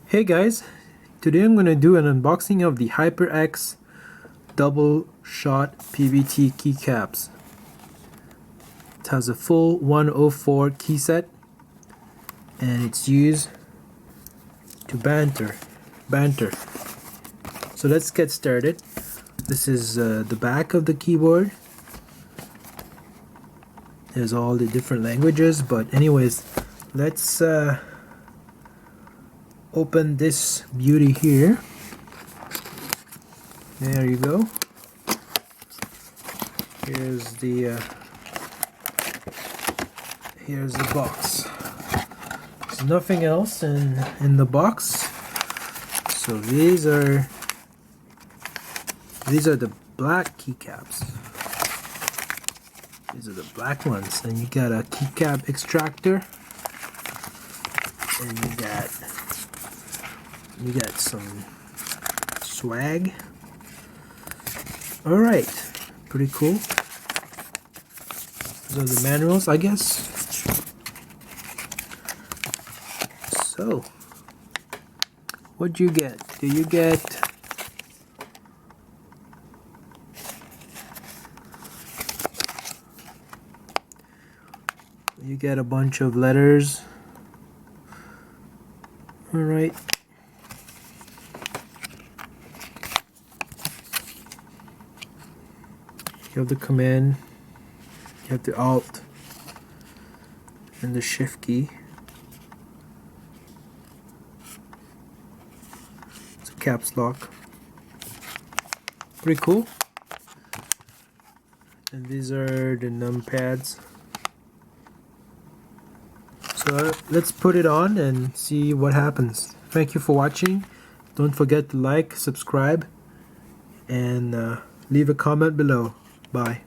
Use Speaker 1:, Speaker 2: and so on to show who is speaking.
Speaker 1: Hey guys, today I'm going to do an unboxing of the HyperX double shot PBT keycaps. It has a full 104 key set and it's used to banter. So let's get started. This is the back of the keyboard. There's all the different languages, but anyways, let's open this beauty here. There you go. Here's the box. There's nothing else in the box. So these are the black keycaps. These are the black ones. And you got a keycap extractor, and you got some swag. Alright, pretty cool. Those are the manuals, I guess. So, what'd you get? Do you get a bunch of letters? Alright. You have the command, you have the alt and the shift key. It's a caps lock. Pretty cool. And these are the numpads. So let's put it on and see what happens. Thank you for watching. Don't forget to like, subscribe, and leave a comment below. Bye.